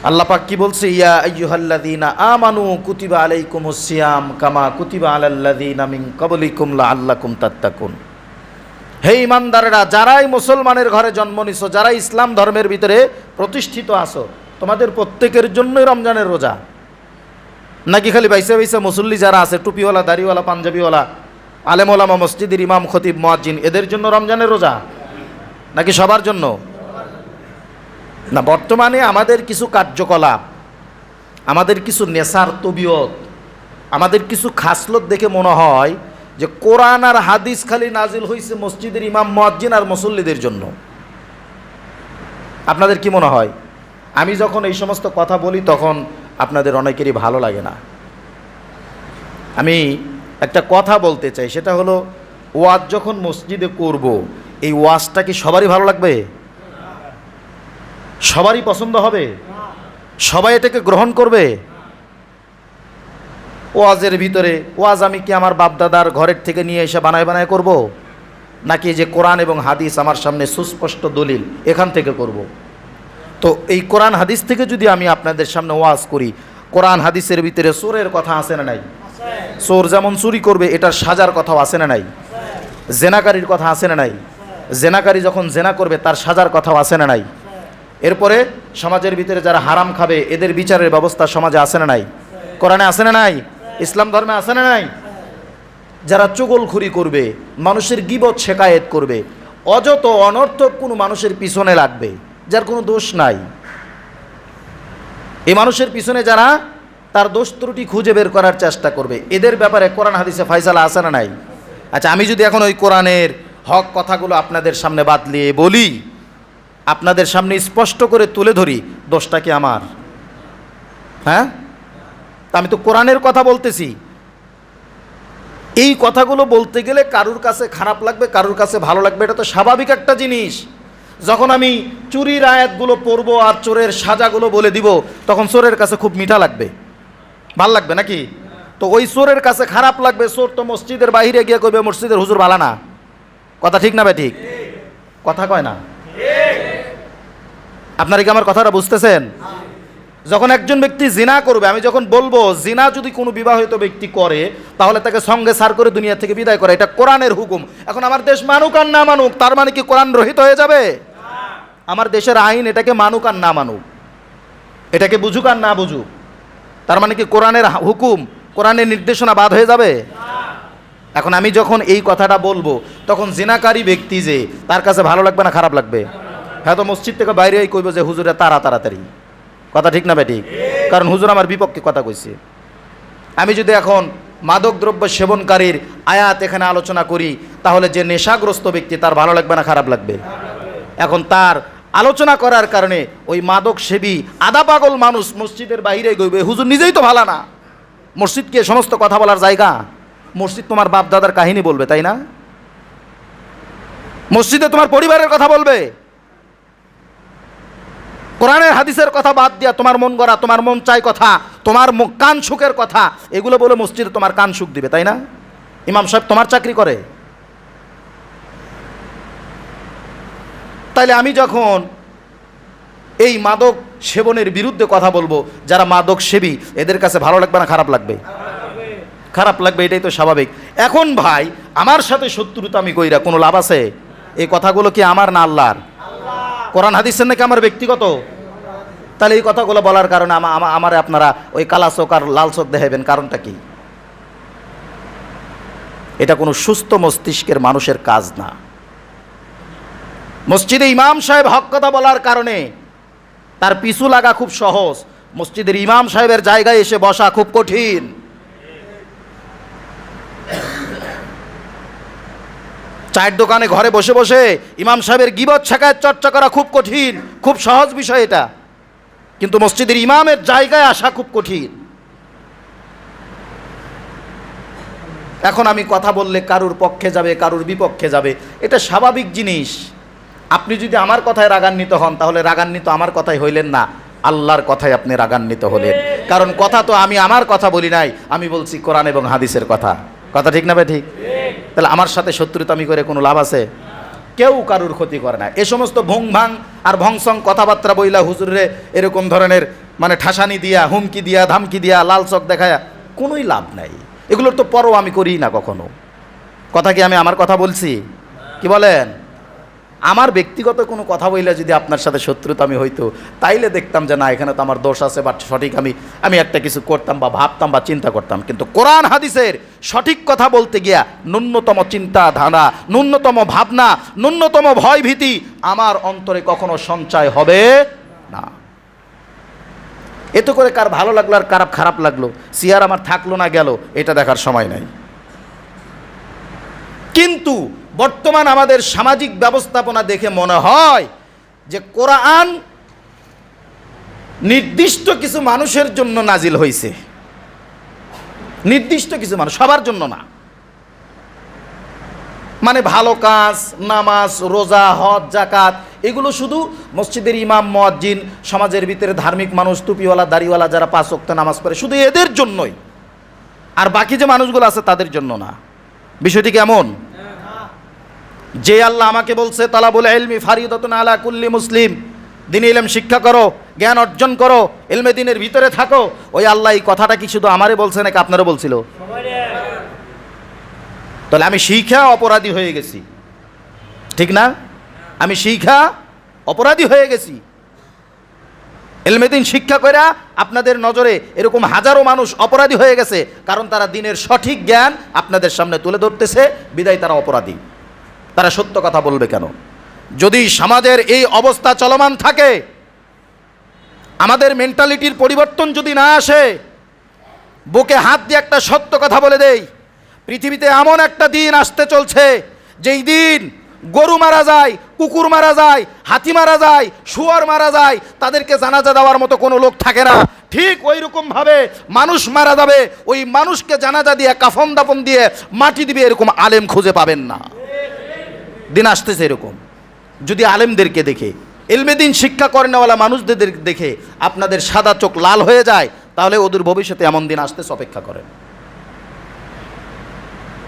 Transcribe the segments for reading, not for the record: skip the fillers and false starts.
আল্লাহ পাক কি বলছে, ইয়া আইয়ুহাল্লাযীনা আমানু কুতিবা আলাইকুমুস সিয়াম কামা কুতিবা আলাল্লাযীনা মিন ক্বাবলিকুম লাআল্লাকুম তাত্তাকুন। হে ঈমানদারেরা, যারাই মুসলমানের ঘরে জন্ম নিছো, যারা ইসলাম ধর্মের ভিতরে প্রতিষ্ঠিত আছো, তোমাদের প্রত্যেকের জন্যই রমজানের রোজা। নাকি খালি বাইসা বাইসা মুসল্লি যারা আছে, টুপিওয়ালা, দাড়িওয়ালা, পাঞ্জাবিওয়ালা, আলেম ওলামা, মসজিদের ইমাম, খতিব, মুয়াজ্জিন, এদের জন্য রমজানের রোজা নাকি সবার জন্য? না, বর্তমানে আমাদের কিছু কার্যকলাপ, আমাদের কিছু নেশার তবিয়ত, আমাদের কিছু খাসলত দেখে মনে হয় যে কোরআন আর হাদিস খালি নাজিল হয়েছে মসজিদের ইমাম, মুয়াজ্জিন আর মুসল্লিদের জন্য। আপনাদের কি মনে হয়? আমি যখন এই সমস্ত কথা বলি তখন আপনাদের অনেকেরই ভালো লাগে না। আমি একটা কথা বলতে চাই, সেটা হলো, ওয়াজ যখন মসজিদে করব, এই ওয়াজটা কি সবারই ভালো লাগবে? সবারই পছন্দ হবে? সবাই এটাকে গ্রহণ করবে? ওয়াজের ভিতরে ওয়াজ আমি কি আমার বাপদাদার ঘরের থেকে নিয়ে এসে বানায় বানায় করব, নাকি যে কোরআন এবং হাদিস আমার সামনে সুস্পষ্ট দলিল এখান থেকে করব? তো এই কোরআন হাদিস থেকে যদি আমি আপনাদের সামনে ওয়াজ করি, কোরআন হাদিসের ভিতরে চোরের কথা আছে না নাই? চোর যেমন চুরি করবে এটার সাজার কথাও আছে না নাই? জেনাকারীর কথা আছে না নাই? জেনাকারী যখন জেনা করবে তার সাজার কথাও আছে না নাই? এরপরে সমাজের ভিতরে যারা হারাম খাবে এদের বিচারের ব্যবস্থা সমাজে আছে না নাই? কোরআনে আছে না নাই? ইসলাম ধর্মে আছে না নাই? যারা চুগলখুরি করবে, মানুষের গীবত শেকায়েত করবে, অযত অনর্থক কোনো মানুষের পিছনে লাগবে যার কোনো দোষ নাই, এই মানুষের পিছনে যারা তার দোষ ত্রুটি খুঁজে বের করার চেষ্টা করবে, এদের ব্যাপারে কোরআন হাদিসে ফায়সালা আছে না নাই? আচ্ছা, আমি যদি এখন ওই কোরআনের হক কথাগুলো আপনাদের সামনে বাতলিয়ে বলি, আপনাদের সামনে স্পষ্ট করে তুলে ধরি, দোষটা কি আমার? হ্যাঁ, আমি তো কোরআনের কথা বলতেছি। এই কথাগুলো বলতে গেলে কারুর কাছে খারাপ লাগবে, কারুর কাছে ভালো লাগবে, এটা তো স্বাভাবিক একটা জিনিস। যখন আমি চুরির আয়াতগুলো পড়বো আর চোরের সাজাগুলো বলে দিব, তখন চোরের কাছে খুব মিঠা লাগবে, ভাল লাগবে নাকি? তো ওই চোরের কাছে খারাপ লাগবে। চোর তো মসজিদের বাইরে গিয়ে কইবে মসজিদের হুজুর ভালো না। কথা ঠিক না ভাই? ঠিক কথা কয় না? আপনারা কি আমার কথাটা বুঝতেছেন? যখন একজন ব্যক্তি জিনা করবে, আমি যখন বলবো জিনা যদি কোনো বিবাহিত ব্যক্তি করে তাহলে তাকে সঙ্গে সার করে দুনিয়া থেকে বিদায় করে, এটা কোরআনের হুকুম। এখন আমার দেশ মানুক আর না মানুক, তার মানে কি কোরআন রহিত হয়ে যাবে? আমার দেশের আইন এটাকে মানুক আর না মানুক, এটাকে বুঝুক আর না বুঝুক, তার মানে কি কোরআনের হুকুম, কোরআনের নির্দেশনা বাদ হয়ে যাবে? এখন আমি যখন এই কথাটা বলবো, তখন জিনাকারী ব্যক্তি যে, তার কাছে ভালো লাগবে না খারাপ লাগবে? হ্যাঁ, তো মসজিদ থেকে বাইরেই কইব যে হুজুরে তাড়াতাড়ি। কথা ঠিক না বেটি? কারণ হুজুর আমার বিপক্ষে কথা কইছে। আমি যদি এখন মাদক দ্রব্য সেবনকারীর আয়াত এখানে আলোচনা করি, তাহলে যে নেশাগ্রস্ত ব্যক্তি তার ভালো লাগবে না খারাপ লাগবে? এখন তার আলোচনা করার কারণে ওই মাদক সেবী আধা পাগল মানুষ মসজিদের বাইরে গইবে, হুজুর নিজেই তো ভালো না। মসজিদকে সমস্ত কথা বলার জায়গা? মসজিদ তোমার বাপ দাদার কাহিনী বলবে, তাই না? মসজিদে তোমার পরিবারের কথা বলবে। কোরআনের হাদিসের কথা বাদ দিয়া তোমার মন গড়া, তোমার মন চাই কথা, তোমার কান সুখের কথা, এগুলো বলে মসজিদে তোমার কান সুখ দিবে, তাই না? ইমাম সাহেব তোমার চাকরি করে। তাইলে আমি যখন এই মাদক সেবনের বিরুদ্ধে কথা বলবো, যারা মাদক সেবী এদের কাছে ভালো লাগবে না খারাপ লাগবে? খারাপ লাগবে, এটাই তো স্বাভাবিক। এখন ভাই, আমার সাথে শত্রুতা আমি কইরা কোনো লাভ আছে? এই কথাগুলো কি আমার না আল্লাহর? কোরআন হাদিসের নাকি আমার ব্যক্তিগত? তাহলে এই কথাগুলো বলার কারণে আমারে আপনারা ওই কালা চোখ আর লাল চোখ দেখাবেন, কারণটা কি? এটা কোনো সুস্থ মস্তিষ্কের মানুষের কাজ না। মসজিদে ইমাম সাহেব হক কথা বলার কারণে তার পিছু লাগা খুব সহজ, মসজিদের ইমাম সাহেবের জায়গায় এসে বসা খুব কঠিন। চায়ের দোকানে ঘরে বসে বসে ইমাম সাহেবের গীবত শেখায়েত চর্চা করা খুব কঠিন, খুব সহজ বিষয় এটা। কিন্তু মসজিদের ইমামের জায়গায় আসা খুব কঠিন। এখন আমি কথা বললে কারুর পক্ষে যাবে, কারুর বিপক্ষে যাবে, এটা স্বাভাবিক জিনিস। আপনি যদি আমার কথায় রাগান্বিত হন, তাহলে রাগান্বিত আমার কথাই হইলেন না, আল্লাহর কথায় আপনি রাগান্বিত হলেন। কারণ কথা তো আমি আমার কথা বলি নাই, আমি বলছি কোরআন এবং হাদিসের কথা। কথা ঠিক না ভাই? ঠিক। তাহলে আমার সাথে শত্রুতা আমি করে কোনো লাভ আছে? কেউ কারুর ক্ষতি করে না। এ সমস্ত ভং ভাং আর ভংসং কথাবার্তা বইলা হুজুরে এরকম ধরনের মানে ঠাসানি দিয়া, হুমকি দিয়া, ধামকি দিয়া, লাল চোখ দেখায়া কোনোই লাভ নাই। এগুলোর তো পরও আমি করি না কখনো। কথা কি আমি আমার কথা বলছি? কি বলেন? আমার ব্যক্তিগত কোনো কথা বললে যদি আপনার সাথে শত্রুতা আমি হইতো, তাইলে দেখতাম যে না, এখানে তো আমার দোষ আছে, বা সঠিক আমি একটা কিছু করতাম বা ভাবতাম বা চিন্তা করতাম। কিন্তু কোরআন হাদিসের সঠিক কথা বলতে গিয়া ন্যূনতম চিন্তা ধারা, ন্যূনতম ভাবনা, ন্যূনতম ভয় ভীতি আমার অন্তরে কখনো সঞ্চয় হবে না। এতে করে কার ভালো লাগলো আর কার খারাপ লাগলো, সিয়ার আমার থাকলো না গেল, এটা দেখার সময় নাই। কিন্তু বর্তমান আমাদের সামাজিক ব্যবস্থাপনা দেখে মনে হয় যে কোরআন নির্দিষ্ট কিছু মানুষের জন্য নাজিল হয়েছে, নির্দিষ্ট কিছু মানুষ, সবার জন্য না। মানে ভালো কাজ, নামাজ, রোজা, হজ, যাকাত এগুলো শুধু মসজিদের ইমাম, মুয়াজ্জিন, সমাজের ভিতরে ধার্মিক মানুষ, টুপিওয়ালা, দাড়িওয়ালা যারা 5 ওয়াক্ত নামাজ পড়ে, শুধু এদের জন্যই, আর বাকি যে মানুষগুলো আছে তাদের জন্য না। বিষয়টি কেমন? যে আল্লাহ আমাকে বলছে তালাবুল ইলমি ফারিদাতুন আলা কুল্লি মুসলিম, দ্বীনি ইলম শিক্ষা করো, জ্ঞান অর্জন করো, ইলমে দ্বীনের ভিতরে থাকো, ওই আল্লাহ এই কথাটা কি শুধু আমারে বলছে নাকি আপনারও বলছিল? তাহলে আমি শিক্ষা অপরাধী হয়ে গেছি, ঠিক না? আমি শিক্ষা অপরাধী হয়ে গেছি। ইলমে দ্বীন শিক্ষা কইরা আপনাদের নজরে এরকম হাজারো মানুষ অপরাধী হয়ে গেছে, কারণ তারা দ্বীনের সঠিক জ্ঞান আপনাদের সামনে তুলে ধরতেছে, বিদায় তারা অপরাধী। তারা সত্য কথা বলবে কেন? যদি সমাজের এই অবস্থা চলমান থাকে, আমাদের মেন্টালিটির পরিবর্তন যদি না আসে, বুকে হাত দিয়ে একটা সত্য কথা বলে দেই, পৃথিবীতে এমন একটা দিন আসতে চলছে যেই দিন গরু মারা যায়, কুকুর মারা যায়, হাতি মারা যায়, শুয়োর মারা যায়, তাদেরকে জানাজা দেওয়ার মতো কোনো লোক থাকে না। ঠিক ওই রকম ভাবে মানুষ মারা যাবে, ওই মানুষকে জানাজা দিয়ে, কাফন দাফন দিয়ে মাটি দিবে, এরকম আলেম খুঁজে পাবেন না। দিন আসতেছে এরকম। যদি আলেমদেরকে দেখে, ইলমে দ্বীন শিক্ষা করেনওয়ালা মানুষদের দেখে আপনাদের সাদা চোখ লাল হয়ে যায়, তাহলে ওদের ভবিষ্যতে এমন দিন আসতেছে, অপেক্ষা করেন।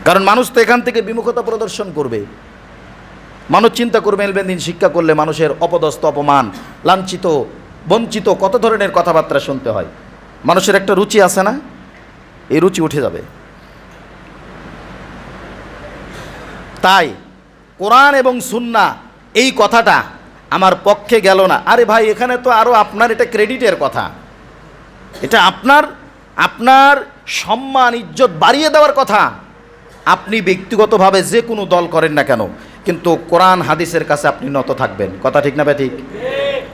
কারণ মানুষ তো এখান থেকে বিমুখতা প্রদর্শন করবে। মানুষ চিন্তা করবে ইলমে দ্বীন শিক্ষা করলে মানুষের অপদস্থ, অপমান, লাঞ্ছিত, বঞ্চিত কত ধরনের কথাবার্তা শুনতে হয়। মানুষের একটা রুচি আছে না, এই রুচি উঠে যাবে। তাই কোরআন এবং সুন্নাহ এই কথাটা আমার পক্ষে গেল না। আরে ভাই, এখানে তো আরও আপনার এটা ক্রেডিটের কথা, এটা আপনার সম্মান, ইজ্জত বাড়িয়ে দেওয়ার কথা। আপনি ব্যক্তিগতভাবে যে কোনো দল করেন না কেন, কিন্তু কোরআন হাদিসের কাছে আপনি নত থাকবেন। কথা ঠিক না ঠিক?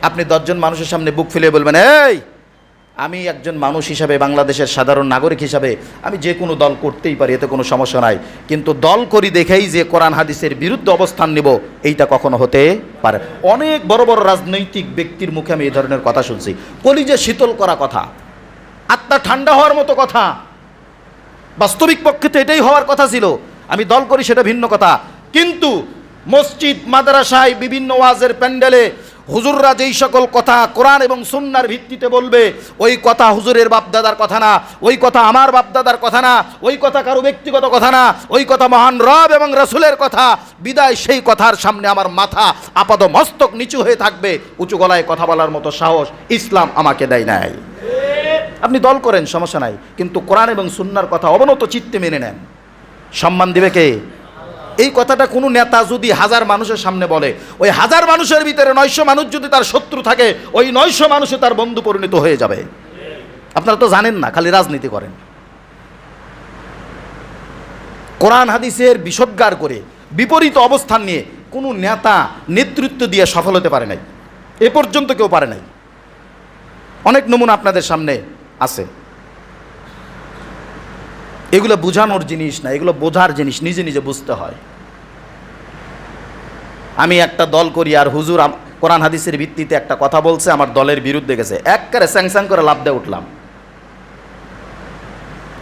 আপনি 10 জন মানুষের সামনে বুক ফুলিয়ে বলবেন, এই আমি একজন মানুষ হিসাবে, বাংলাদেশের সাধারণ নাগরিক হিসাবে আমি যে কোনো দল করতেই পারি, এতে কোনো সমস্যা নাই, কিন্তু দল করি দেখেই যে কোরআন হাদিসের বিরুদ্ধে অবস্থান নিব, এইটা কখনো হতে পারে। অনেক বড় বড় রাজনৈতিক ব্যক্তির মুখে আমি এই ধরনের কথা শুনছি, কলিজে শীতল করা কথা, আত্মা ঠান্ডা হওয়ার মতো কথা। বাস্তবিক পক্ষে তো এটাই হওয়ার কথা ছিল। আমি দল করি সেটা ভিন্ন কথা, কিন্তু মসজিদ, মাদ্রাসায়, বিভিন্ন ওয়াজের প্যান্ডেলে হুজুররা যেই সকল কথা কোরআন এবং সুন্নাহর ভিত্তিতে বলবে, ওই কথা হুজুরের বাপদাদার কথা না, ওই কথা আমার বাপদাদার কথা না, ওই কথা কারো ব্যক্তিগত কথা না, ওই কথা মহান রব এবং রাসূলের কথা। বিদায় সেই কথার সামনে আমার মাথা আপাদ মস্তক নিচু হয়ে থাকবে, উঁচু গলায় কথা বলার মতো সাহস ইসলাম আমাকে দেয় নাই। আপনি দল করেন, সমস্যা নাই, কিন্তু কোরআন এবং সুন্নাহর কথা অবনত চিত্তে মেনে নেন। সম্মান দিবে কে? এই কথাটা কোনো নেতা যদি 1000 মানুষের সামনে বলে, ওই 1000 মানুষের ভিতরে 900 মানুষ যদি তার শত্রু থাকে, ওই 900 মানুষে তার বন্ধু পরিণত হয়ে যাবে। আপনারা তো জানেন না, খালি রাজনীতি করেন। কোরআন হাদিসের বিষোদ্গার করে বিপরীত অবস্থান নিয়ে কোনো নেতা নেতৃত্ব দিয়ে সফল হতে পারে নাই, এ পর্যন্ত কেউ পারে নাই। অনেক নমুনা আপনাদের সামনে আছে। এগুলো বোঝানোর জিনিস না, এগুলো বোঝার জিনিস, নিজে নিজে বুঝতে হয়। আমি একটা দল করি আর হুজুর কোরআন হাদিসের ভিত্তিতে একটা কথা বলছে, আমার দলের বিরুদ্ধে গেছে, একবারে স্যাংস্যাং করে লাফ দিয়ে উঠলাম।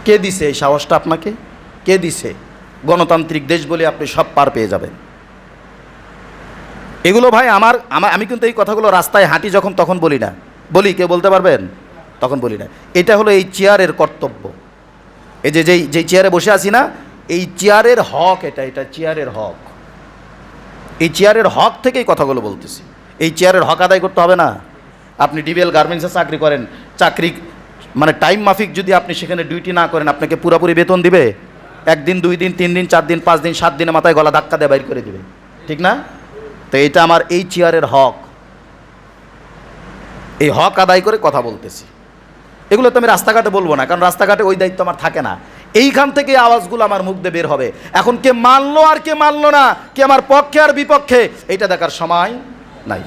কে দিছে এই সাহসটা আপনাকে? কে দিছে? গণতান্ত্রিক দেশ বলে আপনি সব পার পেয়ে যাবেন। এগুলো ভাই আমি কিন্তু এই কথাগুলো রাস্তায় হাঁটি যখন, তখন বলি না। বলি, কে বলতে পারবেন? তখন বলি না। এটা হলো এই চেয়ারের কর্তব্য। এই যে যেই চেয়ারে বসে আছি না, এই চেয়ারের হক, এটা চেয়ারের হক। এই চেয়ারের হক থেকেই কথাগুলো বলতেছি। এই চেয়ারের হক আদায় করতে হবে না? আপনি ডিবিএল গার্মেন্টসে চাকরি করেন, চাকরি মানে টাইম মাফিক যদি আপনি সেখানে ডিউটি না করেন, আপনাকে পুরোপুরি বেতন দিবে? 1 দিন 2 দিন 3 দিন 4 দিন 5 দিন 7 দিনে মাথায় গলা ধাক্কা দিয়ে বাইর করে দিবে, ঠিক না? তো এটা আমার এই চেয়ারের হক, এই হক আদায় করে কথা বলতেছি। এগুলো তো আমি রাস্তাঘাটে বলবো না, কারণ রাস্তাঘাটে ওই দায়িত্ব আমার থাকে না। এইখান থেকে আওয়াজগুলো আমার মুখ দিয়ে বের হবে। এখন কে মানলো আর কে মানলো না, কে আমার পক্ষে আর বিপক্ষে, এটা দেখার সময় নাই।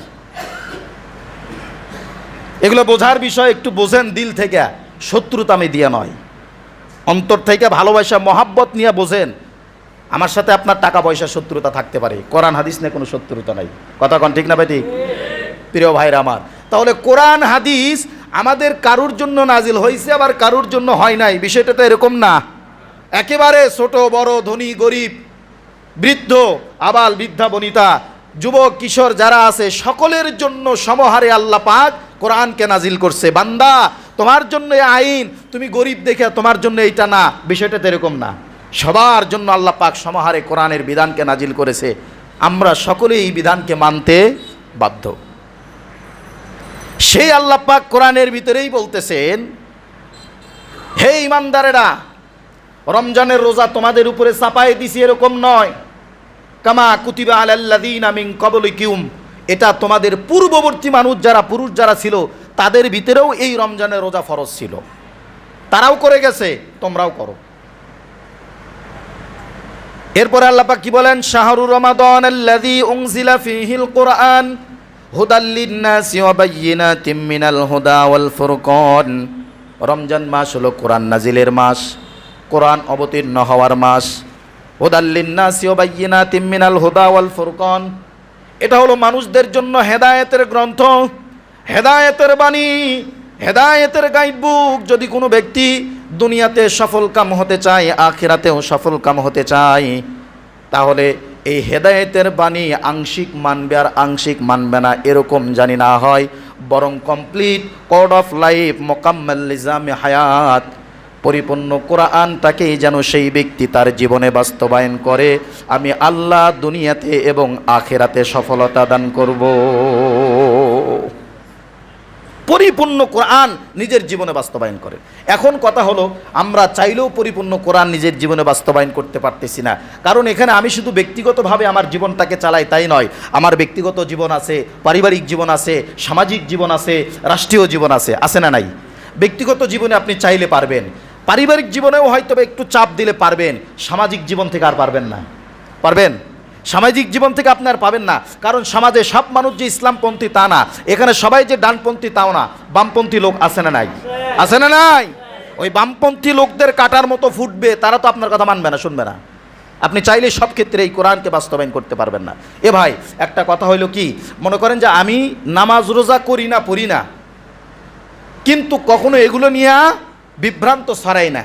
এগুলো বোঝার বিষয়, একটু বোঝেন দিল থেকে, শত্রুতা আমি দিয়া নয়, অন্তর থেকে ভালোবাসা মহাব্বত নিয়ে বোঝেন। আমার সাথে আপনার টাকা পয়সা শত্রুতা থাকতে পারে, কোরআন হাদিস নিয়ে কোনো শত্রুতা নাই। কথা কন ঠিক না ভাই? ঠিক। প্রিয় ভাইরা আমার, তাহলে কোরআন হাদিস আমাদের কারুর জন্য নাজিল হয়েছে, আবার কারুর জন্য হয় নাই, বিষয়টা তো এরকম না। একেবারে ছোট বড়, ধনী গরিব, বৃদ্ধ আবাল বৃদ্ধা বনিতা, যুবক কিশোর যারা আছে, সকলের জন্য সমহারে আল্লাহ পাক কোরআনকে নাজিল করছে। বান্দা, তোমার জন্য এই আইন, তুমি গরিব দেখে তোমার জন্য এইটা না, বিষয়টা তো এরকম না। সবার জন্য আল্লাহ পাক সমহারে কোরআনের বিধানকে নাজিল করেছে। আমরা সকলেই এই বিধানকে মানতে বাধ্য। সেই আল্লাহ পাক কোরআনের ভিতরেই বলতেছেন, হে ইমানদারেরা, রমজানের রোজা তোমাদের উপরে চাপাই দিছি, এরকম নয়। কামা কুতিবা আলাল্লাযীনা মিন ক্বাবলিকুম, এটা তোমাদের পূর্ববর্তী মানুষ যারা, পুরুষ যারা ছিল, তাদের ভিতরেও এই রমজানের রোজা ফরজ ছিল, তারাও করে গেছে, তোমরাও করো। এরপরে আল্লাহ পাক কি বলেন? শাহরু রমাদান আল্লাযী উনজিলা ফীহিল কুরআন হুদাল লিন-নাসি ওয়া বায়্যিনাতিম মিনাল হুদা ওয়াল ফুরকান। রমজান মাস হলো কোরআন নাজিলের মাস, কোরআন অবতীর্ণ হওয়ার মাস। হুদাল লিন-নাসি ওয়া বায়্যিনাতিম মিনাল হুদা ওয়াল ফুরকান, এটা হলো মানুষদের জন্য হেদায়েতের গ্রন্থ, হেদায়েতের বাণী, হেদায়েতের গাইড বুক। যদি কোনো ব্যক্তি দুনিয়াতে সফল কাম হতে চায়, আখিরাতেও সফল কাম হতে চায়, তাহলে এই হেদায়েতের বাণী আংশিক মানবে আর আংশিক মানবে না, এরকম জানি না হয়, বরং কমপ্লিট কোড অফ লাইফ, মোকাম্মেল নিজামে হায়াত, পরিপূর্ণ কোরআনটাকেই যেন সেই ব্যক্তি তার জীবনে বাস্তবায়ন করে। আমি আল্লাহ দুনিয়াতে এবং আখিরাতে সফলতা দান করব। পরিপূর্ণ কোরআন নিজের জীবনে বাস্তবায়ন করে। এখন কথা হলো, আমরা চাইলেও পরিপূর্ণ কোরআন নিজের জীবনে বাস্তবায়ন করতে পারতেছি না, কারণ এখানে আমি শুধু ব্যক্তিগতভাবে আমার জীবনটাকে চালাই তাই নয়, আমার ব্যক্তিগত জীবন আছে, পারিবারিক জীবন আছে, সামাজিক জীবন আছে, রাষ্ট্রীয় জীবন আছে, আছে না নাই? ব্যক্তিগত জীবনে আপনি চাইলে পারবেন, পারিবারিক জীবনেও হয়তো একটু চাপ দিলে পারবেন, সামাজিক জীবন থেকে আর পারবেন না। পারবেন? সামাজিক জীবন থেকে আপনি আর পাবেন না, কারণ সমাজে সব মানুষ যে ইসলামপন্থী তা না, এখানে সবাই যে ডানপন্থী তাও না, বামপন্থী লোক আছে না নাই? আছে না নাই? ওই বামপন্থী লোকদের কাটার মতো ফুটবে, তারা তো আপনার কথা মানবে না, শুনবে না। আপনি চাইলে সব ক্ষেত্রে এই কোরআনকে বাস্তবায়ন করতে পারবেন না। এ ভাই, একটা কথা হইল কি, মনে করেন যে আমি নামাজ রোজা করি না, পড়ি না, কিন্তু কখনো এগুলো নিয়ে বিভ্রান্ত ছড়াই না।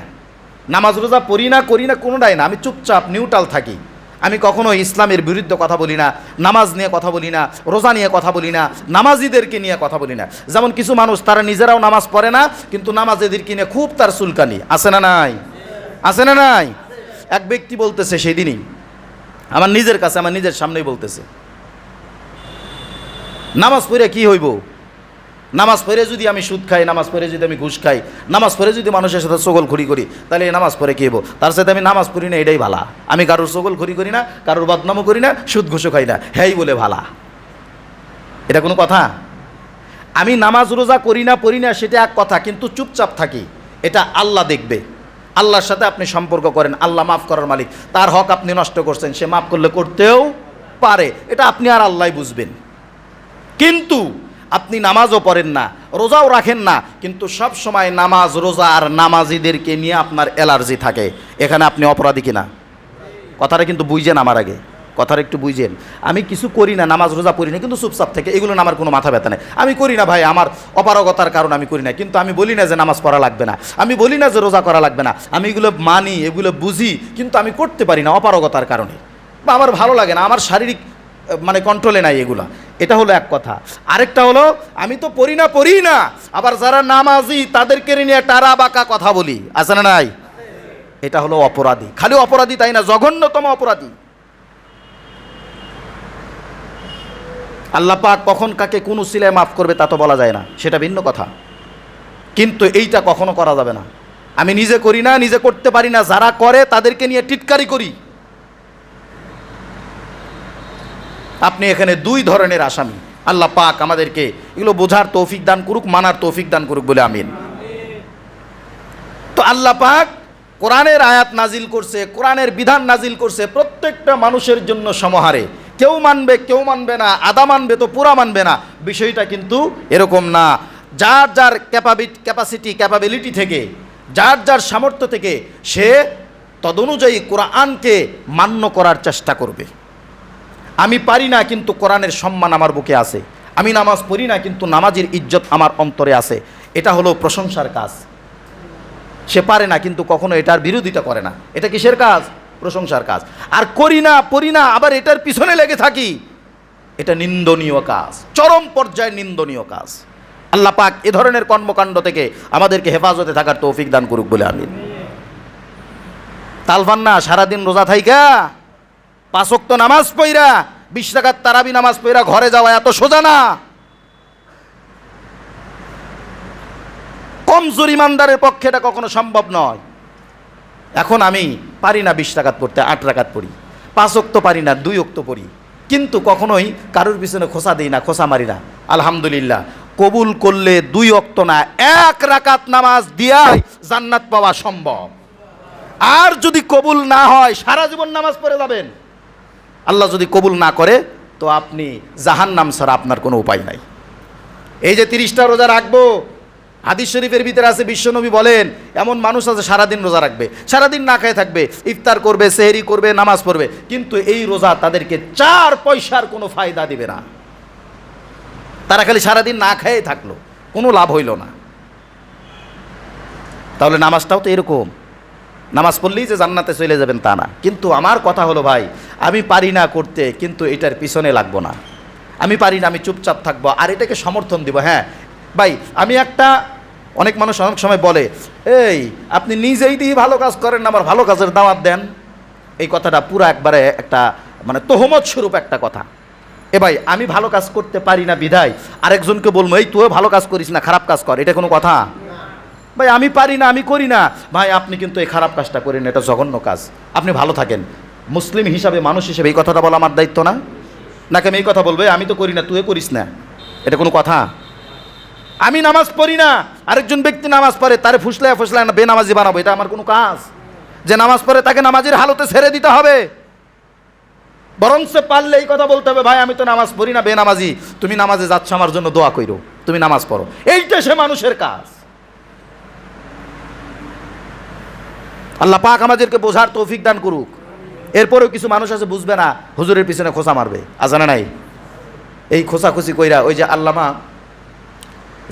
নামাজ রোজা পড়ি না, করি না, কোনোটাই না, আমি চুপচাপ নিউট্রাল থাকি। আমি কখনো ইসলামের বিরুদ্ধে কথা বলি না, নামাজ নিয়ে কথা বলি না, রোজা নিয়ে কথা বলি না, নামাজিদেরকে নিয়ে কথা বলি না। যেমন কিছু মানুষ তারা নিজেরাও নামাজ পড়ে না, কিন্তু নামাজিদেরকে নিয়ে খুব তার চুলকানি, আছে না নাই? আছে না নাই? এক ব্যক্তি বলতেছে সেদিনই আমার নিজের কাছে, আমার নিজের সামনেই বলতেছে, নামাজ পড়ে কি হইব? নামাজ পড়ে যদি আমি সুদ খাই, নামাজ পড়ে যদি আমি ঘুষ খাই, নামাজ পড়ে যদি মানুষের সাথে চগলখড়ি করি, তাহলে এই নামাজ পড়ে কি হবো? তার সাথে আমি নামাজ পড়ি না, এটাই ভালা। আমি কারোর চগলখড়ি করি না, কারোর বদনামও করি না, সুদ ঘুষও খাই না, হ্যাঁ বলে ভালা। এটা কোনো কথা? আমি নামাজ রোজা করি না, পড়ি না, সেটা এক কথা, কিন্তু চুপচাপ থাকি, এটা আল্লাহ দেখবে। আল্লাহর সাথে আপনি সম্পর্ক করেন, আল্লাহ মাফ করার মালিক, তার হক আপনি নষ্ট করছেন, সে মাফ করলে করতেও পারে, এটা আপনি আর আল্লাহ বুঝবেন। কিন্তু আপনি নামাজও পড়েন না, রোজাও রাখেন না, কিন্তু সব সময় নামাজ রোজা আর নামাজিদেরকে নিয়ে আপনার অ্যালার্জি থাকে, এখানে আপনি অপরাধী কিনা? কথাটা কিন্তু বুঝছেন আমার আগে, কথাটা একটু বুঝছেন। আমি কিছু করি না, নামাজ রোজা পড়ি না, কিন্তু চুপচাপ থেকে, এগুলো আমার কোনো মাথা ব্যথা নেই। আমি করি না ভাই, আমার অপারগতার কারণ আমি করি না, কিন্তু আমি বলি না যে নামাজ পড়া লাগবে না, আমি বলি না যে রোজা করা লাগবে না, আমি এগুলো মানি, এগুলো বুঝি, কিন্তু আমি করতে পারি না অপারগতার কারণে, বা আমার ভালো লাগে না, আমার শারীরিক মানে কন্ট্রোলে নাই এগুলা। এটা হলো এক কথা। আরেকটা হলো, আমি তো পড়ি না, আবার যারা নামাজি তাদেরকে নিয়ে টারা বাঁকা কথা বলি, আছে না নাই? এটা হলো অপরাধী, খালি অপরাধী তাই না, জঘন্যতম অপরাধী। আল্লাহ পাক কখন কাকে কোন উসিলায় মাফ করবে তা তো বলা যায় না, সেটা ভিন্ন কথা, কিন্তু এইটা কখনো করা যাবে না। আমি নিজে করি না, নিজে করতে পারি না, যারা করে তাদেরকে নিয়ে টিটকারি করি। আপনি এখানে দুই ধরনের আসামি। আল্লাহ পাক আমাদেরকে এগুলো বোঝার তৌফিক দান করুক, মানার তৌফিক দান করুক বলে আমিন। তো আল্লাহ পাক কোরআনের আয়াত নাজিল করছে, কোরআনের বিধান নাজিল করছে প্রত্যেকটা মানুষের জন্য সমাহারে। কেউ মানবে কেউ মানবে না, আধা মানবে তো পুরা মানবে না, বিষয়টা কিন্তু এরকম না। যার যার ক্যাপাবিলিটি থেকে, যার যার সামর্থ্য থেকে সে তদনুযায়ী কোরআনকে মান্য করার চেষ্টা করবে। আমি পারি না কিন্তু কোরআনের সম্মান আমার বুকে আছে, আমি নামাজ পড়ি না কিন্তু নামাজের ইজ্জত আমার অন্তরে আছে, এটা হলো প্রশংসার কাজ। সে পারে না কিন্তু কখনো এটার বিরোধিতা করে না, এটা কিসের কাজ? প্রশংসার কাজ। আর করি না পড়ি না আবার এটার পিছনে লেগে থাকি, এটা নিন্দনীয় কাজ, চরম পর্যায়ে নিন্দনীয় কাজ। আল্লাহ পাক এ ধরনের কর্মকাণ্ড থেকে আমাদেরকে হেফাজতে থাকার তৌফিক দান করুক বলে আমিন। তালফান না সারাদিন রোজা থাইকা 5 ওয়াক্ত নামাজ পইরা 20 রাকাত তারাবি নামাজ পইরা ঘরে যাওয়া এত সোজা না। কমজোর ইমানদারের পক্ষে এটা কখনো সম্ভব নয়। এখন আমি পারি না 20 রাকাত পড়তে, 8 রাকাত পড়ি, 5 ওয়াক্ত পারি না, 2 ওয়াক্ত পড়ি, কিন্তু কখনোই কারোর পিছনে খোসা দিই না, খোসা মারি না। আলহামদুলিল্লাহ, কবুল করলে 2 ওয়াক্ত না 1 রাকাত নামাজ দিয়াই জান্নাত পাওয়া সম্ভব। আর যদি কবুল না হয় সারা জীবন নামাজ পড়ে যাবেন। আল্লাহ যদি কবুল না করে তো আপনি জাহান্নাম ছাড়া আপনার কোনো উপায় নাই। এই যে 30টা রোজা রাখবো, হাদিস শরীফের ভিতরে আছে, বিশ্বনবী বলেন এমন মানুষ আছে সারাদিন রোজা রাখবে, সারাদিন না খেয়ে থাকবে, ইফতার করবে, সেহরি করবে, নামাজ পড়বে, কিন্তু এই রোজা তাদেরকে 4 পয়সার কোনো ফায়দা দিবে না। তারা খালি সারাদিন না খেয়ে থাকলো, কোনো লাভ হইল না। তাহলে নামাজটাও তো এরকম, নামাজ পড়লেই যে জান্নাতে চলে যাবেন তা না। কিন্তু আমার কথা হলো ভাই, আমি পারি না করতে কিন্তু এটার পিছনে লাগবো না। আমি পারি না, আমি চুপচাপ থাকবো আর এটাকে সমর্থন দিব। হ্যাঁ ভাই, আমি একটা, অনেক মানুষ অনেক সময় বলে এই আপনি নিজেই দিয়ে ভালো কাজ করেন না, আবার ভালো কাজের দাওয়াত দেন। এই কথাটা পুরো একবারে একটা মানে তহমত স্বরূপ একটা কথা। এ ভাই, আমি ভালো কাজ করতে পারি না বিধায় আরেকজনকে বলবো এই তুইও ভালো কাজ করিস না, খারাপ কাজ কর, এটা কোনো কথা? ভাই আমি পারি না, আমি করি না, ভাই আপনি কিন্তু এই খারাপ কাজটা করেন, এটা জঘন্য কাজ, আপনি ভালো থাকেন। মুসলিম হিসাবে, মানুষ হিসেবে এই কথাটা বলা আমার দায়িত্ব না? নাকি আমি এই কথা বলবো আমি তো করি না তুই করিস না, এটা কোনো কথা? আমি নামাজ পড়ি না, আরেকজন ব্যক্তি নামাজ পড়ে, তারে ফুসলায় ফুসলায় না বেনামাজি বানাবো, এটা আমার কোনো কাজ? যে নামাজ পড়ে তাকে নামাজের হালতে ছেড়ে দিতে হবে? বরং সে পারলে এই কথা বলতে হবে, ভাই আমি তো নামাজ পড়ি না, বেনামাজি, তুমি নামাজে যাচ্ছ আমার জন্য দোয়া কইরো, তুমি নামাজ পড়ো। এইটা সে মানুষের কাজ। আল্লাহ পাক আমাদেরকে বোঝার তৌফিক দান করুক। এরপরেও কিছু মানুষ আছে বুঝবে না, হুজুরের পিছনে খোঁচা মারবে, আজানা নাই? এই খোঁচাখুচি কইরা, ওই যে আল্লামা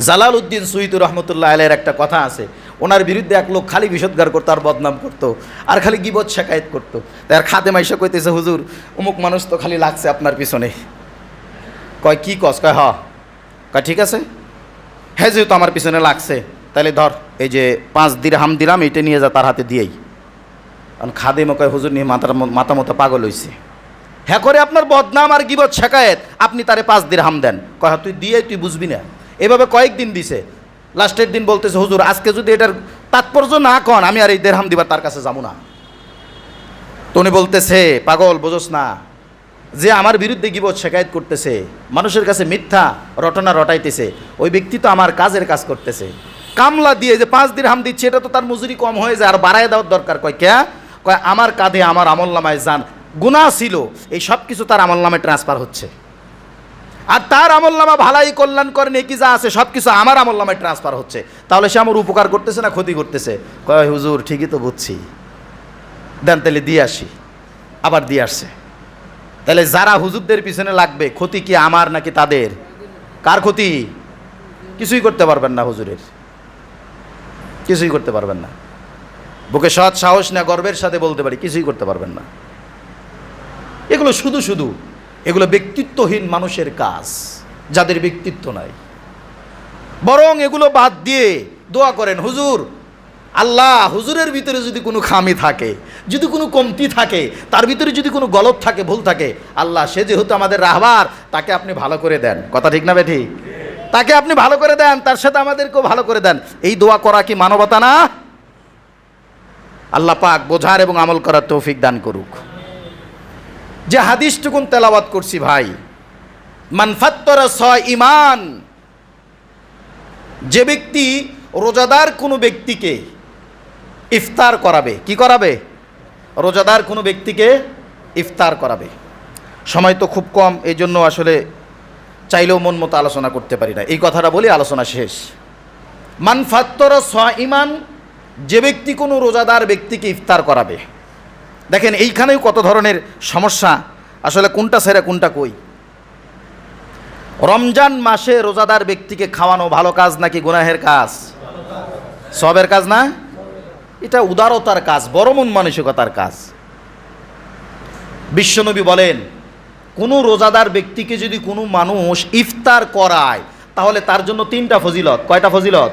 জালালউদ্দিন সুয়ুতী রহমতুল্লাহ আলাইহির একটা কথা আছে, ওনার বিরুদ্ধে এক লোক খালি বিষোদ্গার করতো আর বদনাম করতো আর খালি গীবত শেকায়েত করতো। তার খাদেম আইসা কইতেছে, হুজুর অমুক মানুষ তো খালি লাগছে আপনার পিছনে। কয় কি কস? কয় কয় ঠিক আছে, হ্যাঁ যেহেতু আমার পিছনে লাগছে তাহলে ধর এই যে 5 দিরহাম দিলাম, এইটা নিয়ে যা তার হাতে দিয়েই। কারণ খাদেম কয় হুজুর নিয়ে মাথা মতো পাগল হইছে, হ্যাঁ করে আপনার বদনাম আর গীবত শেকায়েত, আপনি তারে 5 দিরহাম দেন। কয় তুই দিয়ে তুই বুঝবি না। এভাবে কয়েকদিন দিছে, লাস্টের দিন বলতেছে হুজুর আজকে যদি এটার তাৎপর্য না কন আমি আর এই দিরহাম দিবার তার কাছে যাবো না। তো উনি বলতেছে, পাগল বোঝস না, যে আমার বিরুদ্ধে গীবত শেকায়েত করতেছে, মানুষের কাছে মিথ্যা রটনা রটাইতেছে, ওই ব্যক্তি তো আমার কাজের কাজ করতেছে। কামলা দিয়ে যে 5 দিরহাম দিচ্ছে, এটা তো তার মজুরি কম হয়ে যায়, আর বাড়ায় দেওয়ার দরকার। কয় কে? কয় আমার কাঁধে আমার আমলনামায় যান গুনাহ ছিল, এই সব কিছু তার আমলনামায় ট্রান্সফার হচ্ছে, আর তার আমলনামা ভালাই কল্যাণ করে নেকি যা আছে সব কিছু আমার আমলনামায় ট্রান্সফার হচ্ছে। তাহলে সে আমার উপকার করতেছে না ক্ষতি করতেছে? কয় হুজুর ঠিকই তো বুঝছি, দেন তাহলে দিয়ে আসি। আবার দিয়ে আসছে। তাহলে যারা হুজুরদের পিছনে লাগবে, ক্ষতি কি আমার নাকি তাদের? কার ক্ষতি? কিছুই করতে পারবেন না হুজুরের, কিছুই করতে পারবেন না। বুকে সৎ সাহস না গর্বের সাথে বলতে পারি, কিছুই করতে পারবেন না। এগুলো শুধু এগুলো ব্যক্তিত্বহীন মানুষের কাজ, যাদের ব্যক্তিত্ব নাই। বরং এগুলো বাদ দিয়ে দোয়া করেন, হুজুর আল্লাহ হুজুরের ভিতরে যদি কোনো খামি থাকে, যদি কোনো কমতি থাকে, তার ভিতরে যদি কোনো গলত থাকে, ভুল থাকে, আল্লাহ সে যেহেতু আমাদের রাহবার, তাকে আপনি ভালো করে দেন। কথা ঠিক না বেঠি? তাকে আপনি ভালো করে দেন, তার সাথে আমাদেরকেও ভালো করে দেন। এই দোয়া করা কি মানবতা না? আল্লাহ পাক বোঝার এবং আমল করার তৌফিক দান করুক। যে হাদিসটুকুন তেলাওয়াত করছি ভাই, মান ফাত্তারা সাইমান, যে ব্যক্তি রোজাদার কোনো ব্যক্তিকে ইফতার করাবে, কি করাবে? রোজাদার কোনো ব্যক্তিকে ইফতার করাবে। সময় তো খুব কম, এই জন্য আসলে চাইলেও মন মতো আলোচনা করতে পারি না, এই কথাটা বলি আলোচনা শেষ। মান ফাত্তারা সাইমান, যে ব্যক্তি কোনো রোজাদার ব্যক্তিকে ইফতার করাবে। দেখেন এইখানেও কত ধরনের সমস্যা, আসলে কোনটা ছেড়ে কোনটা কই। রমজান মাসে রোজাদার ব্যক্তিকে খাওয়ানো ভালো কাজ নাকি গুনাহের কাজ? সবের কাজ না, এটা উদারতার কাজ, বড় মন মানসিকতার কাজ। বিশ্বনবী বলেন, কোনো রোজাদার ব্যক্তিকে যদি কোনো মানুষ ইফতার করায়, তাহলে তার জন্য 3টা ফজিলত। কয়টা ফজিলত?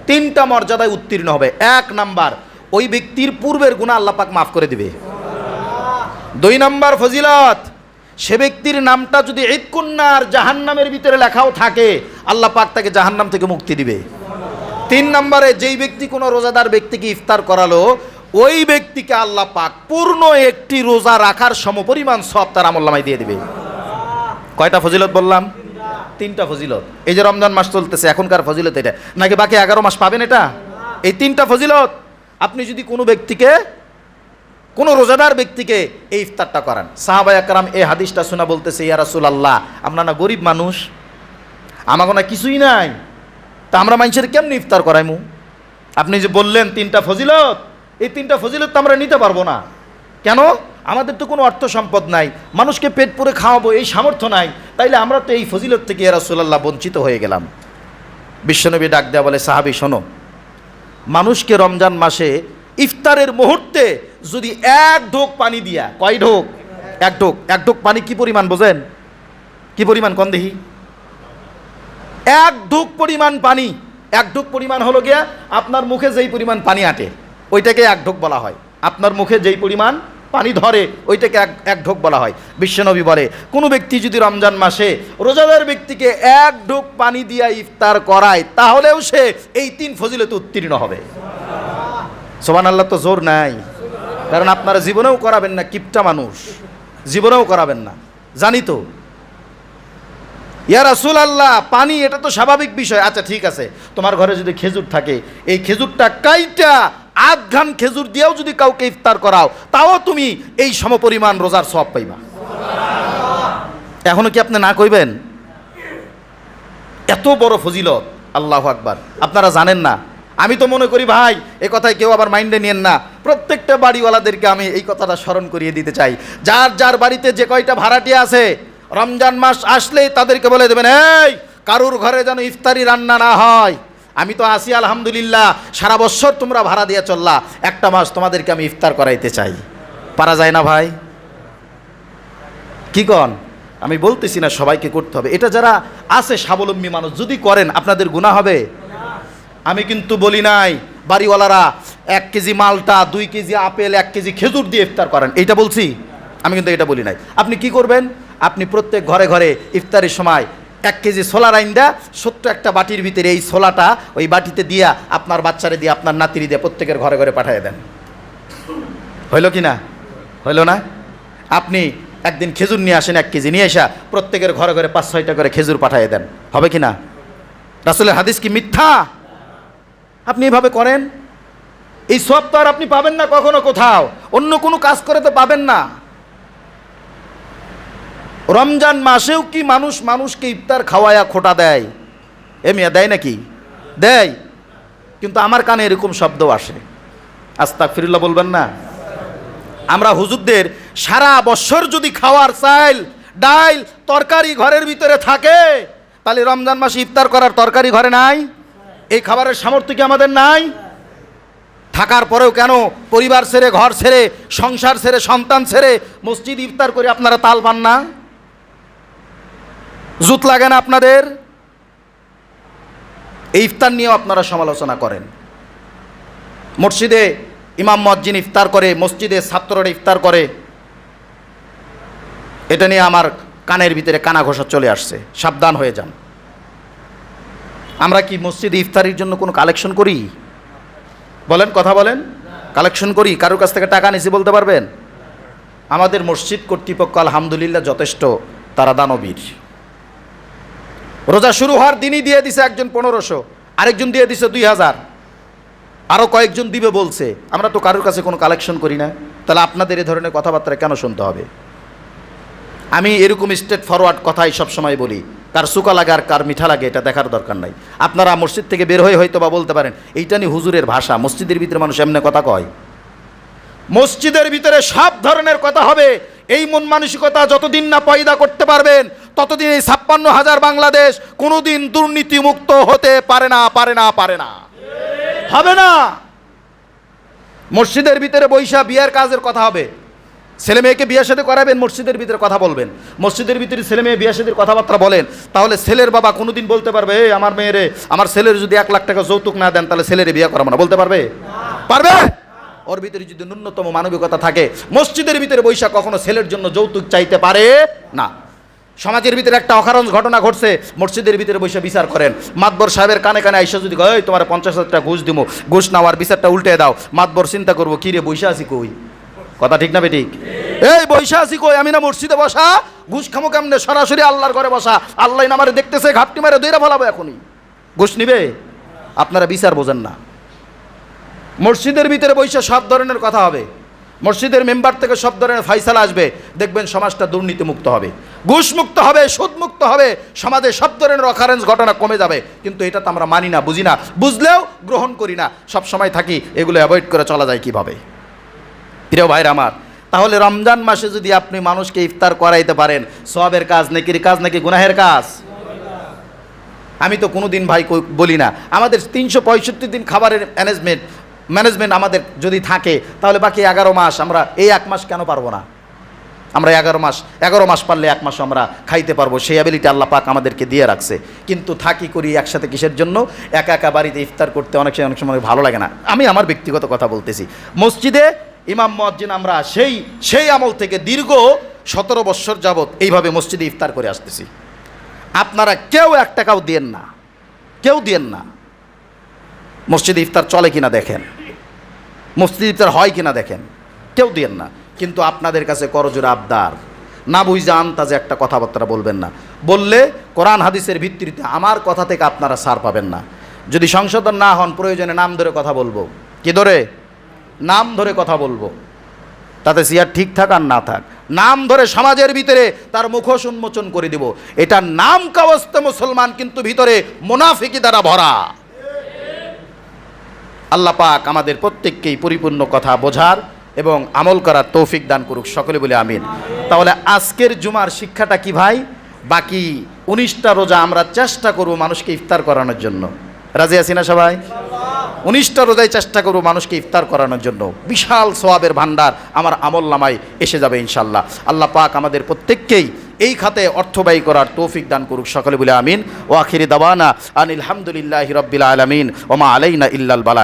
3টা মর্যাদায় উত্তীর্ণ হবে। 1 নাম্বার, ওই ব্যক্তির পূর্বের গুনাহ আল্লাহ পাক মাফ করে দিবে। 2 নাম্বার ফজিলত, সে ব্যক্তির নামটা যদি ইতকুন্নার জাহান্নামের ভিতরে লেখাও থাকে, আল্লাহ পাক তাকে জাহান্নাম থেকে মুক্তি দিবে। 3 নম্বরে, যেই ব্যক্তি কোনো রোজাদার ব্যক্তিকে ইফতার করালো, ওই ব্যক্তিকে আল্লাহ পাক পূর্ণ একটি রোজা রাখার সমপরিমাণ সওয়াব তার আমলনামায় দিয়ে দিবে। কয়টা ফজিলত বললাম? 3টা ফজিলত। এই যে রমজান মাস চলতেছে, এখনকার ফজিলত এটা, নাকি বাকি 11 মাস পাবেন এটা? এই 3টা ফজিলত। আপনি যদি কোনো ব্যক্তিকে, কোনো রোজাদার ব্যক্তিকে এই ইফতারটা করান, সাহাবায়ে কেরাম এই হাদিসটা শোনা বলতেছে, ইয়া রাসূলুল্লাহ, আমরা না গরিব মানুষ, আমাকে না কিছুই নাই, তা আমরা মানুষের কেমনি ইফতার করাইমু? আপনি যে বললেন 3টা ফজিলত, এই 3টা ফজিলত তো আমরা নিতে পারবো না। কেন? আমাদের তো কোনো অর্থ সম্পদ নাই, মানুষকে পেট পুরে খাওয়াবো এই সামর্থ্য নাই, তাইলে আমরা তো এই ফজিলত থেকে ইয়া রাসূলুল্লাহ বঞ্চিত হয়ে গেলাম। বিশ্বনবী ডাক দেয়া বলে, সাহাবী শোনো, মানুষকে রমজান মাসে ইফতারের মুহূর্তে যদি 1 ঢোক পানি দিয়া, কয় ঢোক? 1 ঢোক। 1 ঢোক পানি কি পরিমাণ বোঝেন? কি পরিমাণ কোন দেখি? 1 ঢোক পরিমাণ পানি। 1 ঢোক পরিমাণ হলো গিয়া আপনার মুখে যেই পরিমাণ পানি আটে, ওইটাকে 1 ঢোক বলা হয়। আপনার মুখে যেই পরিমাণ পানি ধরে, ওইটাকে 1 ঢোক বলা হয়। বিশ্বনবী বলে, কোনো ব্যক্তি যদি রমজান মাসে রোজাদার ব্যক্তিকে 1 ঢোক পানি দিয়া ইফতার করায়, তাহলেও সে এই 3 ফজিলতে উত্তীর্ণ হবে। সুবহানাল্লাহ, তো জোর নাই, কারণ আপনারা জীবনেও করাবেন না, কিপটা মানুষ, জীবনেও করাবেন না, জানি তো। ইয়া রাসূলুল্লাহ, পানি এটা তো স্বাভাবিক বিষয়। আচ্ছা ঠিক আছে, তোমার ঘরে যদি খেজুর থাকে, এই খেজুরটা কাইটা 8 ঘান খেজুর দিয়েও যদি কাউকে ইফতার করাও, তাও তুমি এই সমপরিমাণ রোজার সওয়াব পাইবা। এখনো কি আপনি না কইবেন? এত বড় ফজিলত, আল্লাহু আকবার। আপনারা জানেন না, আমি তো মনে করি ভাই, এ কথায় কেউ আবার মাইন্ডে নিয়েন না, প্রত্যেকটা বাড়িওয়ালাদেরকে আমি এই কথাটা স্মরণ করিয়ে দিতে চাই। যার যার বাড়িতে যে কয়টা ভাড়াটিয়া আছে, রমজান মাস আসলেই তাদেরকে বলে দেবেন, এই কারুর ঘরে যেন ইফতারি রান্না না হয়। আমি তো আসি আলহামদুলিল্লাহ, সারা বছর তোমরা ভাড়া দিয়ে চললা, একটা মাস তোমাদেরকে আমি ইফতার করাইতে চাই। পারা যায় না ভাই? কি কন? আমি বলতেছি না সবাইকে করতে হবে, এটা যারা আছে স্বাবলম্বী মানুষ যদি করেন, আপনাদের গুনাহ হবে। আমি কিন্তু বলি নাই বাড়িওয়ালারা 1 কেজি মালটা, 2 কেজি আপেল, 1 কেজি খেজুর দিয়ে ইফতার করেন, এইটা বলছি? আমি কিন্তু এটা বলি নাই। আপনি কি করবেন? আপনি প্রত্যেক ঘরে ঘরে ইফতারের সময় 1 কেজি ছোলা রাইন্দা ছোট্ট একটা বাটির ভিতরে এই ছোলাটা ওই বাটিতে দিয়া আপনার বাচ্চারে দিয়ে, আপনার নাতিরি দিয়ে প্রত্যেকের ঘরে ঘরে পাঠিয়ে দেন। হইল কি না? হইল না? আপনি একদিন খেজুর নিয়ে আসেন, 1 কেজি নিয়ে আসা প্রত্যেকের ঘরে ঘরে 5-6টা করে খেজুর পাঠিয়ে দেন, হবে কি না? রাসূলের হাদিস কি মিথ্যা? আপনি এভাবে করেন, এই সব তো আর আপনি পাবেন না কখনো কোথাও, অন্য কোনো কাজ করে তো পাবেন না। রমজান মাসেও কি মানুষ মানুষকে ইফতার খাওয়ায়া খোটা দেয়? এ মিয়া, দেয় নাকি? দেয়, কিন্তু আমার কানে এরকম শব্দ আসে, আস্তাগফিরুল্লাহ বলবেন না? আমরা হুজুরদের সারা বছর যদি খাওয়ার চাল, ডাল, তরকারি ঘরের ভিতরে থাকে, তাহলে রমজান মাসে ইফতার করার তরকারি ঘরে নাই? এই খাবারের সামর্থ্য কি আমাদের নাই? থাকার পরেও কেন পরিবার ছেড়ে, ঘর ছেড়ে, সংসার ছেড়ে, সন্তান ছেড়ে মসজিদ ইফতার করে আপনারা তাল পান না? জুত লাগে না আপনাদের? এই ইফতার নিয়েও আপনারা সমালোচনা করেন। মসজিদে ইমাম মুয়াজ্জিন ইফতার করে, মসজিদে ছাত্ররা ইফতার করে, এটা নিয়ে আমার কানের ভিতরে কানা ঘোষা চলে আসছে, সাবধান হয়ে যান। আমরা কি মসজিদে ইফতারির জন্য কোনো কালেকশন করি? বলেন, কথা বলেন। কালেকশন করি? কারোর কাছ থেকে টাকা নিছি বলতে পারবেন? আমাদের মসজিদ কর্তৃপক্ষ আলহামদুলিল্লাহ যথেষ্ট, তারা দানবীর। রোজা শুরু হওয়ার দিনই দিয়ে দিছে একজন 1500, আরেকজন দিয়ে দিছে 2000, আরও কয়েকজন দিবে বলছে। আমরা তো কারোর কাছে কোনো কালেকশন করি না, তাহলে আপনাদের এই ধরনের কথাবার্তা কেন শুনতে হবে? আমি এরকম স্ট্রেট ফরওয়ার্ড কথাই সবসময় বলি, কার সুকা লাগে আর কার মিঠা লাগে এটা দেখার দরকার নাই। আপনারা মসজিদ থেকে বের হয়ে হয়তো বা বলতে পারেন এইটা নিয়ে হুজুরের ভাষা, মসজিদের ভিতরে মানুষ এমনি কথা কয়। মসজিদের ভিতরে সব ধরনের কথা হবে। এই মন মানসিকতা যতদিন না পয়দা করতে পারবেন, ততদিন এই 56,000 বাংলাদেশ কোনোদিন দুর্নীতিমুক্ত হতে পারে না, পারে না, পারে না, হবে না। মসজিদের ভিতরে বৈশা বিয়ের কাজের কথা হবে, ছেলে মেয়েকে বিয়ে সাথে করাবেন, মসজিদের ভিতরে কথা বলবেন। মসজিদের ভিতরে ছেলে মেয়ে বিয়ে সাথে কথাবার্তা বলেন, তাহলে ছেলের বাবা কোনোদিন বলতে পারবে এই আমার মেয়েরে, আমার ছেলের যদি 1 লাখ টাকা যৌতুক না দেন তাহলে ছেলের বিয়ে করাবো না, বলতে পারবে? পারবে? ওর ভিতরে যদি ন্যূনতম মানবিকতা থাকে, মসজিদের ভিতরে বৈশা কখনো ছেলের জন্য যৌতুক চাইতে পারে না। সমাজের ভিতরে একটা অকারণ ঘটনা ঘটছে, মসজিদের ভিতরে বৈশা বিচার করেন। মাতবর সাহেবের কানে কানে আইসা যদি কয় তোমার 50,000 টাকা ঘুষ দিব, ঘুষ নাওয়ার বিচারটা উল্টে দাও, মাতবর চিন্তা করবো কি রে বৈশা আছি কই? কথা ঠিক না বেঠিক? এই বৈশা আছি কই? আমি না মসজিদে বসা, ঘুষ খামো কেমনে? সরাসরি আল্লাহর ঘরে বসা, আল্লাহ আমারে দেখতেছে, ঘাপটি মারে দইরা ফেলাবো এখনই। ঘুষ নিবে? আপনারা বিচার বোঝেন না। মসজিদের ভিতরে বৈশা সব ধরনের কথা হবে, মসজিদের মেম্বার থেকে সব ধরনের ফাইসালা আসবে, দেখবেন সমাজটা দুর্নীতিমুক্ত হবে, ঘুষমুক্ত হবে, সুদমুক্ত হবে, সমাজে সব ধরনের অকারেন্স ঘটনা কমে যাবে। কিন্তু এটা তো আমরা মানি না, বুঝি না, বুঝলেও গ্রহণ করি না, সব সময় থাকি এগুলো অ্যাভয়েড করে চলা যায় কিভাবে? প্রিয় ভাইরা আমার, তাহলে রমজান মাসে যদি আপনি মানুষকে ইফতার করাইতে পারেন, সওয়াবের কাজ, নেকির কাজ নাকি গুনাহের কাজ? আমি তো কোনোদিন ভাই বলি না, আমাদের 365 দিন খাবারের ম্যানেজমেন্ট আমাদের যদি থাকে, তাহলে বাকি 11 মাস আমরা এই 1 মাস কেন পারবো না? আমরা 11 মাস পারলে 1 মাস আমরা খাইতে পারবো, সেই অ্যাবিলিটি আল্লাহ পাক আমাদেরকে দিয়ে রাখছে। কিন্তু থাকি করি একসাথে কিসের জন্য? একা একা বাড়িতে ইফতার করতে অনেক সময় ভালো লাগে না। আমি আমার ব্যক্তিগত কথা বলতেছি। মসজিদে ইমাম মুয়াজ্জিন আমরা সেই আমল থেকে দীর্ঘ 17 বৎসর যাবৎ এইভাবে মসজিদে ইফতার করে আসতেছি। আপনারা কেউ 1 টাকাও দিয়েন না, কেউ দিয়েন না। মসজিদে ইফতার চলে কিনা দেখেন, মসজিদে ইফতার হয় কিনা দেখেন, কেউ দিয়েন না। কিন্তু আপনাদের কাছে করজোড়ে আবদার, না বুঝে আন্তাজে একটা কথাবার্তা বলবেন না। বললে কোরআন হাদিসের ভিত্তিতে আমার কথা থেকে আপনারা ছাড় পাবেন না। যদি সংশোধন না হন, প্রয়োজনে নাম ধরে কথা বলবো। কি ধরে? নাম ধরে কথা বলবো, তাতে সিয়ার ঠিক থাক আর না থাক, নাম ধরে সমাজের ভিতরে তার মুখোশ উন্মোচন করে দিব। এটা নাম কাওয়াস্তে মুসলমান, কিন্তু ভিতরে মুনাফিকি দ্বারা ভরা। আল্লাহ পাক আমাদের প্রত্যেককেই পরিপূর্ণ কথা বোঝার এবং আমল করার তৌফিক দান করুক, সকলে বলে আমিন। তাহলে আজকের জুমার শিক্ষাটা কি ভাই? বাকি 19টা রোজা আমরা চেষ্টা করব মানুষকে ইফতার করানোর জন্য। রাজি আছি না সবাই? 19টা রোজায় চেষ্টা করব মানুষকে ইফতার করানোর জন্য। বিশাল সওয়াবের ভান্ডার আমার আমল নামায় এসে যাবে ইনশাল্লাহ। আল্লাহ পাক আমাদের প্রত্যেককেই এই খাতে অর্থ ব্যয় করার তৌফিক দান করুক, সকলে বলে আমিন। ও আখিরি দাওয়ানা আনিল হামদুলিল্লাহি রাব্বিল আলামিন ওয়া মা আলাইনা ইল্লাল বালাগ।